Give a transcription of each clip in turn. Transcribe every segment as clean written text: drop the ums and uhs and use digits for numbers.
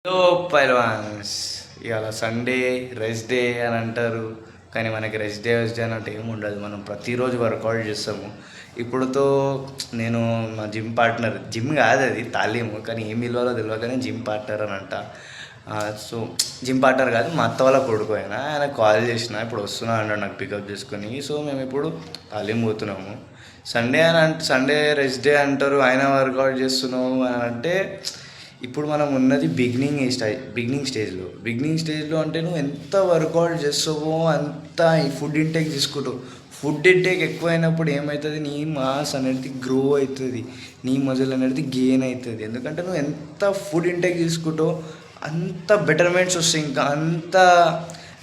Hello పైల్వాన్స్, ఇవాళ Sunday rest day అని అంటారు. కానీ మనకి రెస్ట్ డే అన్నట్టు ఏమి ఉండదు. మనం ప్రతిరోజు వర్కౌట్ చేస్తాము. ఇప్పుడుతో నేను మా జిమ్ పార్ట్నర్, జిమ్ కాదు అది తాలీము, కానీ ఏం విలువలో తెలియకనే జిమ్ పార్ట్నర్ అని అంట. సో జిమ్ పార్ట్నర్ కాదు, మా అత్త వాళ్ళ కొడుకు ఆయన కాల్ చేసిన ఇప్పుడు వస్తున్నా అన్నాడు నాకు పికప్ చేసుకొని. సో మేము ఇప్పుడు తాలీం పోతున్నాము. సండే సండే రెస్ట్ డే అంటారు, ఆయన వర్కౌట్ చేస్తున్నాము అని అంటే ఇప్పుడు మనం ఉన్నది బిగినింగ్ స్టేజ్లో అంటే నువ్వు ఎంత వర్కౌట్ చేస్తావో అంత ఈ ఫుడ్ ఇంటేక్ తీసుకుంటావు. ఫుడ్ ఇంటేక్ ఎక్కువైనప్పుడు ఏమవుతుంది, నీ మాస్ అనేది గ్రో అవుతుంది, నీ మజిల్ అనేది గెయిన్ అవుతుంది. ఎందుకంటే నువ్వు ఎంత ఫుడ్ ఇంటేక్ తీసుకుంటావో అంత బెటర్మెంట్స్ వస్తాయి, ఇంకా అంత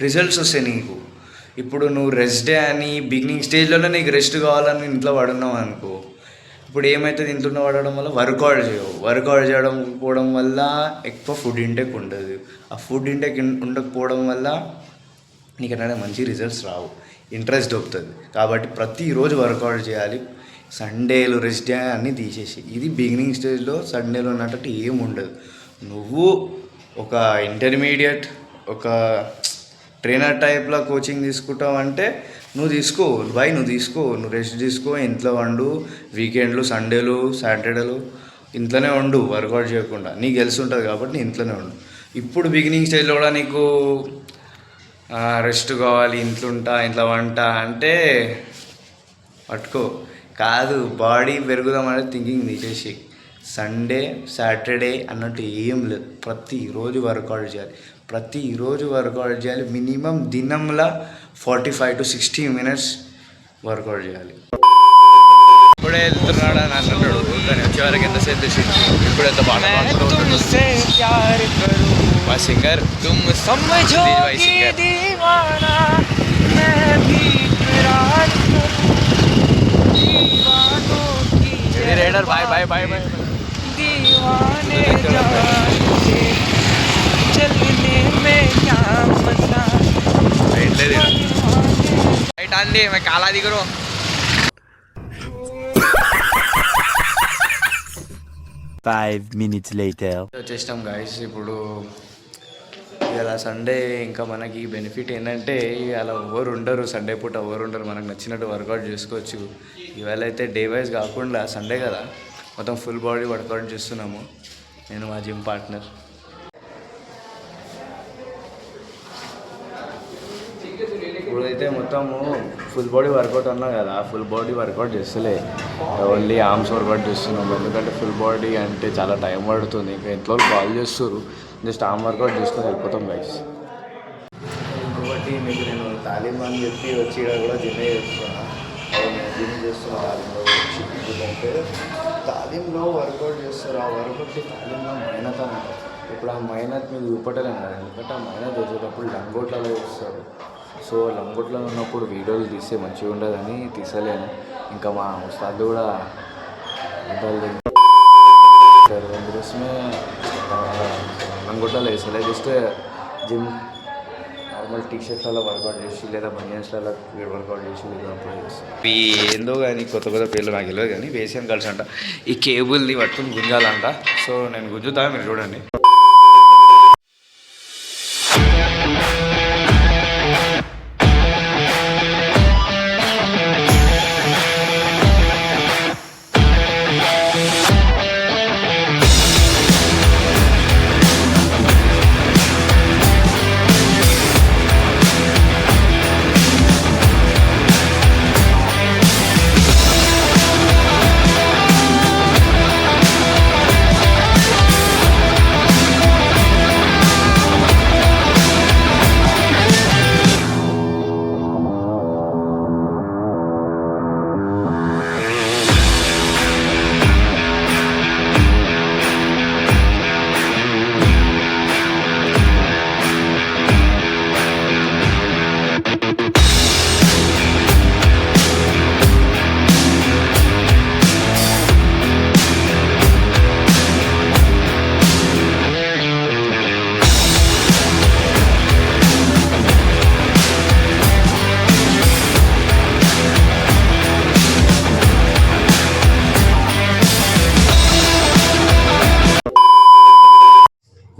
రిజల్ట్స్ వస్తాయి నీకు. ఇప్పుడు నువ్వు రెస్ట్ డే అని బిగినింగ్ స్టేజ్లోనే నీకు రెస్ట్ కావాలని ఇంట్లో పడున్నావు అనుకో, ఇప్పుడు ఏమవుతుంది, ఇంట్లో పడడం వల్ల వర్కౌట్ చేయడం పోవడం వల్ల ఎక్కువ ఫుడ్ ఇంటేక్ ఉండదు. ఆ ఫుడ్ ఇంటేక్ ఉండకపోవడం వల్ల నీకు అంటే మంచి రిజల్ట్స్ రావు, ఇంట్రెస్ట్ దొరుకుతుంది. కాబట్టి ప్రతిరోజు వర్కౌట్ చేయాలి. సండేలు రెస్ట్ డే అన్నీ తీసేసి, ఇది బిగినింగ్ స్టేజ్లో సండేలో ఉన్నట్టు ఏమి ఉండదు. నువ్వు ఒక ఇంటర్మీడియట్, ఒక ట్రైనర్ టైప్లో కోచింగ్ తీసుకుంటావు అంటే నువ్వు తీసుకో, నువ్వు రెస్ట్ తీసుకో, ఇంట్లో వండు, వీకెండ్లు సండేలు సాటర్డేలు ఇంట్లోనే వండు, వర్కౌట్ చేయకుండా. నీకు తెలిసి ఉంటుంది కాబట్టి ఇంట్లోనే వండు. ఇప్పుడు బిగినింగ్ స్టేజ్లో కూడా నీకు రెస్ట్ కావాలి, ఇంట్లో వంట అంటే పట్టుకో. కాదు, బాడీ పెరుగుదాం అనేది థింకింగ్ తీసేసి సండే సాటర్డే అన్నట్టు ఏం లేదు, ప్రతిరోజు వర్కౌట్ చేయాలి. మినిమం దినంలో 45 to 60 minutes వర్కౌట్ చేయాలి. ఇప్పుడే వెళ్తున్నాడు అని అంటున్నాడు, కానీ వచ్చేవారికి ఎంతసేపు తెచ్చింది. ఇప్పుడు ఎంత బాగా మా singer rider boy boy boy boy right అండి కాలా దిగురు. వచ్చేసినాం గైస్. ఇప్పుడు ఇలా సండే ఇంకా మనకి బెనిఫిట్ ఏంటంటే ఇవాళ ఎవరు ఉండరు, సండే పూట ఎవరు ఉండరు, మనకు నచ్చినట్టు వర్కౌట్ చేసుకోవచ్చు. ఇవాళ అయితే డే వైజ్ కాకుండా సండే కదా, మొత్తం ఫుల్ బాడీ వర్కౌట్ చేస్తున్నాము నేను మా జిమ్ పార్ట్నర్. ఇప్పుడైతే మొత్తము ఫుల్ బాడీ వర్కౌట్ అన్నా కదా, ఫుల్ బాడీ వర్కౌట్ చేస్తలే, ఓన్లీ ఆర్మ్స్ వర్కౌట్ చేస్తున్నాము. ఎందుకంటే ఫుల్ బాడీ అంటే చాలా టైం పడుతుంది. ఇంకా ఇంట్లో కాల్ చేస్తారు, జస్ట్ ఆర్మ్ వర్కౌట్ చేసుకొని వెళ్ళిపోతాం గైస్. ఇంకొకటి మీకు నేను తాలీం అని చెప్పి వచ్చి ఇక్కడ కూడా జిమ్ చేస్తున్నా తాలీంలో వచ్చి. ఎందుకంటే తాలీంలో వర్కౌట్ చేస్తారు, ఆ వర్కౌట్ తాలీంలో మైనత్ అంటారు. ఇప్పుడు ఆ మైనత్ మీకు చూపట్టలేము కదా, ఎందుకంటే ఆ మైనత్ వచ్చేటప్పుడు లంగోట్లలో చేస్తారు. సో లంగోట్లో ఉన్నప్పుడు వీడియోలు తీస్తే మంచిగా ఉండదని తీసలేను. ఇంకా మా ఉస్తాద్ కూడా అందుకోసమే లంగోట్లలో వేసలే, జస్ట్ జిమ్ నార్మల్ టీషర్ట్లలో వర్కౌట్ చేసి లేదా బనియన్స్లలో వర్కౌట్ చేసి అప్లై చేస్తాను. ఇవి ఏందో కానీ కొత్త పేర్లు నాకు తెలియదు, కానీ వేసాను కలిసి అంట ఈ కేబుల్ని పట్టుకుని గుంజాలంట. సో నేను గుంజుతా, మీరు చూడండి.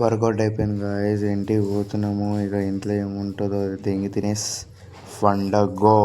వర్కౌట్ అయిపోయింది గాయస్, ఇంటికి పోతున్నాము. ఇక ఇంట్లో ఏముంటుందో తెంగి తినేసి పండగో.